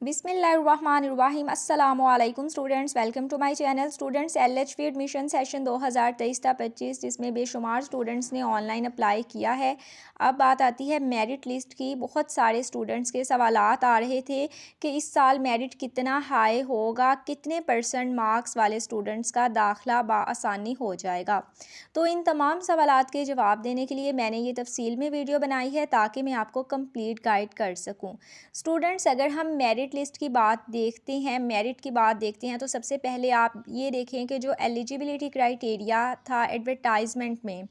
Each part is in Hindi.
बिस्मिल्लाहिर्रहमानिर्रहीम अस्सलामुअलैकुम students, welcome to my channel. Students, LHV admission session 2023-25 जिसमें बेशुमार स्टूडेंट्स ने ऑनलाइन अप्लाई किया है। अब बात आती है मेरिट लिस्ट की। बहुत सारे स्टूडेंट्स के सवालात आ रहे थे कि इस साल मेरिट कितना हाई होगा, कितने % मार्क्स वाले स्टूडेंट्स का दाखिला आसानी हो जाएगा। तो इन तमाम सवालात के जवाब देने के लिए मैंने ये तफसील में वीडियो बनाई है ताकि मैं आपको कंप्लीट गाइड कर सकूं। स्टूडेंट्स, अगर हम मेरिट लिस्ट की बात देखते हैं, मेरिट की बात देखते हैं, तो सबसे पहले आप ये देखें कि जो एलिजिबिलिटी क्राइटेरिया था एडवर्टाइजमेंट में,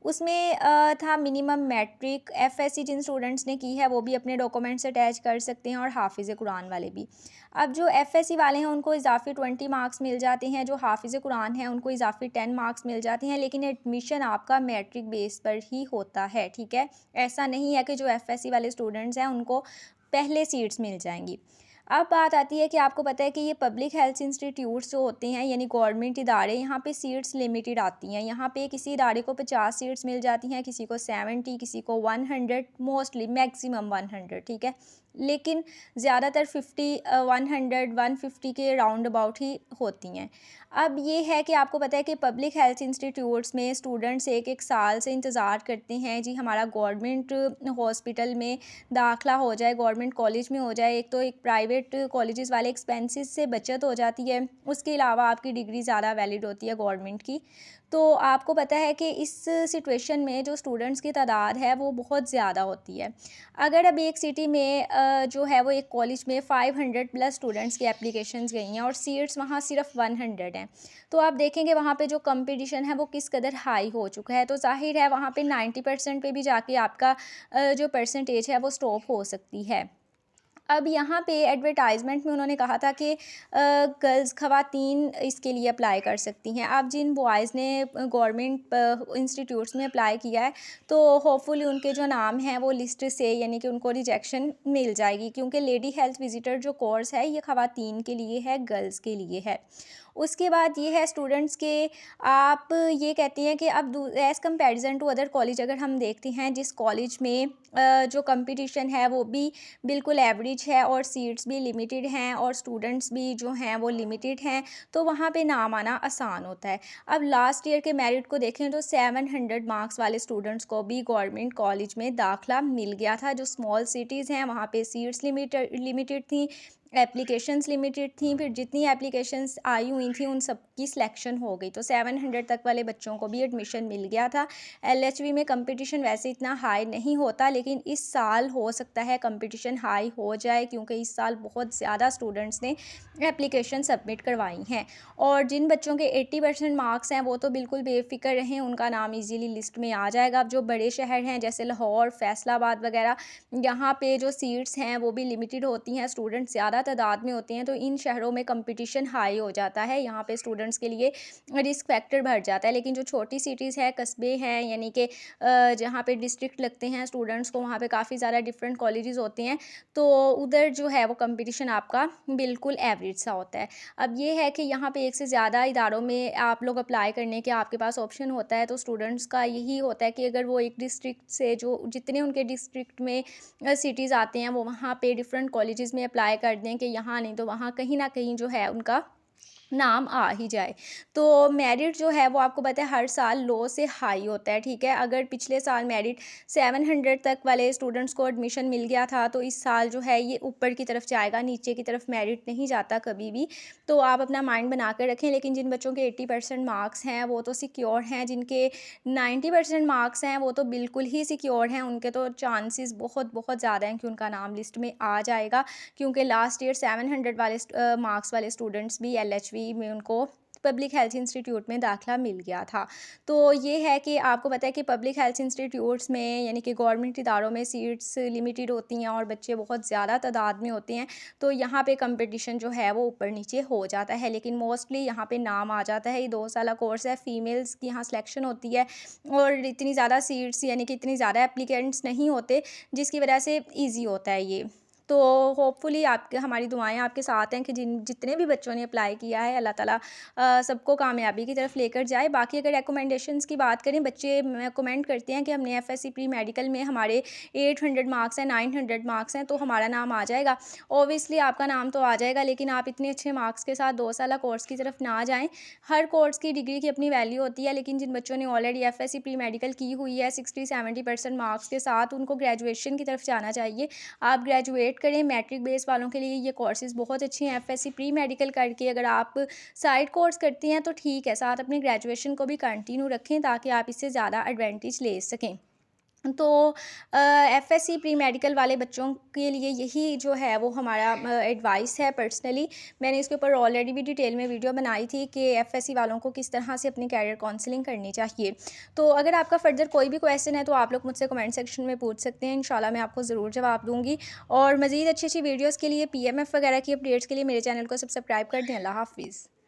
उसमें था मिनिमम मैट्रिक। एफएससी जिन स्टूडेंट्स ने की है वो भी अपने डॉक्यूमेंट्स अटैच कर सकते हैं और हाफिज़ कुरान वाले भी। अब जो एफएससी वाले हैं उनको इजाफी 20 मार्क्स मिल जाते हैं, जो हाफिज़ कुरान हैं उनको इजाफी 10 मार्क्स मिल जाते हैं, लेकिन एडमिशन आपका मैट्रिक बेस पर ही होता है। ठीक है, ऐसा नहीं है कि जो एफएससी वाले स्टूडेंट्स हैं उनको पहले सीट्स मिल जाएंगी। अब बात आती है कि आपको पता है कि ये पब्लिक हेल्थ इंस्टीट्यूट्स जो होते हैं यानी गवर्नमेंट इदारे, यहाँ पे सीट्स लिमिटेड आती हैं। यहाँ पे किसी इदारे को 50 सीट्स मिल जाती हैं, किसी को 70, किसी को 100, मोस्टली मैक्सिमम 100। ठीक है, लेकिन ज़्यादातर 50, 100, 150 के राउंड अबाउट ही होती हैं। अब ये है कि आपको पता है कि पब्लिक हेल्थ इंस्टीट्यूट्स में स्टूडेंट्स एक एक साल से इंतज़ार करते हैं जी हमारा गवर्नमेंट हॉस्पिटल में दाखिला हो जाए, गवर्नमेंट कॉलेज में हो जाए। एक तो एक प्राइवेट कॉलेजेस वाले एक्सपेंसेस से बचत हो जाती है, उसके अलावा आपकी डिग्री ज़्यादा वैलिड होती है गवर्नमेंट की। तो आपको पता है कि इस सिचुएशन में जो स्टूडेंट्स की तादाद है वो बहुत ज़्यादा होती है। अगर अब एक सिटी में जो है वो एक कॉलेज में 500 प्लस स्टूडेंट्स की एप्लीकेशंस गई हैं और सीट्स वहाँ सिर्फ 100 हैं, तो आप देखेंगे वहाँ पे जो कंपटीशन है वो किस कदर हाई हो चुका है। तो जाहिर है वहाँ पे 90% पे भी जाके आपका जो परसेंटेज है वो स्टॉप हो सकती है। अब यहाँ पे एडवर्टाइजमेंट में उन्होंने कहा था कि गर्ल्स ख़वातीन इसके लिए अप्लाई कर सकती हैं। अब जिन बॉयज़ ने गवर्नमेंट इंस्टीट्यूट्स में अप्लाई किया है तो होपफुली उनके जो नाम हैं वो लिस्ट से यानी कि उनको रिजेक्शन मिल जाएगी, क्योंकि लेडी हेल्थ विजिटर जो कोर्स है ये ख़वातीन के लिए है, गर्ल्स के लिए है। उसके बाद ये है स्टूडेंट्स के, आप ये कहते हैं कि अब as comparison to other college अगर हम देखते हैं जिस कॉलेज में जो कंपटीशन है वो भी बिल्कुल एवरेज है और सीट्स भी लिमिटेड हैं और स्टूडेंट्स भी जो हैं वो लिमिटेड हैं, तो वहाँ पे नाम आना आसान होता है। अब लास्ट ईयर के मेरिट को देखें तो 700 मार्क्स वाले स्टूडेंट्स को भी गवर्नमेंट कॉलेज में दाखिला मिल गया था। जो स्मॉल सिटीज़ हैं वहाँ पे सीट्स लिमिटेड थी, एप्लीकेशंस लिमिटेड थी, फिर जितनी एप्लीकेशंस आई हुई थी उन सब की सिलेक्शन हो गई, तो 700 तक वाले बच्चों को भी एडमिशन मिल गया था। एलएचवी में कंपटीशन वैसे इतना हाई नहीं होता, लेकिन इस साल हो सकता है कंपटीशन हाई हो जाए, क्योंकि इस साल बहुत ज़्यादा स्टूडेंट्स ने एप्लीकेशन सबमिट करवाई हैं। और जिन बच्चों के 80% मार्क्स हैं वो तो बिल्कुल बेफिक्र रहें, उनका नाम ईजीली लिस्ट में आ जाएगा। अब जो बड़े शहर हैं जैसे लाहौर, फैसलाबाद वगैरह, यहाँ पे जो सीट्स हैं वो भी लिमिटेड होती हैं, स्टूडेंट्स ज़्यादा तादाद में होते हैं, तो इन शहरों में कंपटीशन हाई हो जाता है, यहाँ पे स्टूडेंट्स के लिए रिस्क फैक्टर बढ़ जाता है। लेकिन जो छोटी सिटीज़ हैं, कस्बे हैं, यानी कि जहाँ पे डिस्ट्रिक्ट लगते हैं स्टूडेंट्स को, वहाँ पे काफ़ी ज़्यादा डिफरेंट कॉलेजेस होते हैं, तो उधर जो है वो कंपटीशन आपका बिल्कुल एवरेज सा होता है। अब ये है कि यहाँ पे एक से ज़्यादा इदारों में आप लोग अप्लाई करने के आपके पास ऑप्शन होता है, तो स्टूडेंट्स का यही होता है कि अगर वो एक डिस्ट्रिक्ट से जो जितने उनके डिस्ट्रिक्ट में सिटीज़ आते हैं वो वहाँ पे डिफरेंट कॉलेजेस में अप्लाई कर दें कि यहाँ नहीं तो वहाँ कहीं ना कहीं जो है उनका नाम आ ही जाए। तो मेरिट जो है वो आपको पता है हर साल लो से हाई होता है। ठीक है, अगर पिछले साल मेरिट 700 तक वाले स्टूडेंट्स को एडमिशन मिल गया था, तो इस साल जो है ये ऊपर की तरफ जाएगा, नीचे की तरफ मेरिट नहीं जाता कभी भी। तो आप अपना माइंड बना कर रखें। लेकिन जिन बच्चों के 80% मार्क्स हैं वो तो सिक्योर हैं, जिनके 90% मार्क्स हैं वो तो बिल्कुल ही सिक्योर हैं, उनके तो चांसेस बहुत बहुत ज़्यादा हैं कि उनका नाम लिस्ट में आ जाएगा, क्योंकि लास्ट ईयर 700 वाले मार्क्स वाले स्टूडेंट्स भी एलएचवी में उनको पब्लिक हेल्थ इंस्टीट्यूट में दाखिला मिल गया था। तो ये है कि आपको पता है कि पब्लिक हेल्थ इंस्टीट्यूट्स में यानी कि गवर्नमेंट इदारों में सीट्स लिमिटेड होती हैं और बच्चे बहुत ज़्यादा तादाद में होते हैं, तो यहाँ पे कंपटीशन जो है वो ऊपर नीचे हो जाता है, लेकिन मोस्टली यहाँ पे नाम आ जाता है। ये 2 साल कोर्स है, फीमेल्स की यहाँ सिलेक्शन होती है और इतनी ज़्यादा सीट्स यानी कि इतनी ज़्यादा एप्लीकेंट्स नहीं होते, जिसकी वजह से ईजी होता है ये। तो होपफुली आपके हमारी दुआएं आपके साथ हैं कि जितने भी बच्चों ने अप्लाई किया है, अल्लाह ताला सबको कामयाबी की तरफ लेकर जाए। बाकी अगर रिकमेंडेशंस की बात करें, बच्चे कमेंट करते हैं कि हमने एफएससी प्री मेडिकल में हमारे 800 मार्क्स हैं, 900 मार्क्स हैं, तो हमारा नाम आ जाएगा। ऑब्वियसली आपका नाम तो आ जाएगा, लेकिन आप इतने अच्छे मार्क्स के साथ 2 साल कोर्स की तरफ ना जाएँ। हर कोर्स की डिग्री की अपनी वैल्यू होती है, लेकिन जिन बच्चों ने ऑलरेडी एफएससी प्री मेडिकल की हुई है 60-70% मार्क्स के साथ, उनको ग्रेजुएशन की तरफ जाना चाहिए। आप ग्रेजुएट करें। मैट्रिक बेस वालों के लिए ये कोर्सेज़ बहुत अच्छे हैं। एफएससी प्री मेडिकल करके अगर आप साइड कोर्स करती हैं तो ठीक है, साथ अपनी ग्रेजुएशन को भी कंटिन्यू रखें ताकि आप इससे ज़्यादा एडवांटेज ले सकें। तो एफएससी प्री मेडिकल वाले बच्चों के लिए यही जो है वो हमारा एडवाइस है पर्सनली। मैंने इसके ऊपर ऑलरेडी भी डिटेल में वीडियो बनाई थी कि एफएससी वालों को किस तरह से अपनी कैरियर काउंसलिंग करनी चाहिए। तो अगर आपका फर्दर कोई भी क्वेश्चन है तो आप लोग मुझसे कमेंट सेक्शन में पूछ सकते हैं, इंशाल्लाह मैं आपको ज़रूर जवाब दूँगी। और मज़ीद अच्छी अच्छी वीडियोज़ के लिए, पीएमएफ वगैरह की अपडेट्स के लिए मेरे चैनल को सब्सक्राइब कर दें। अल्लाह हाफ़िज़।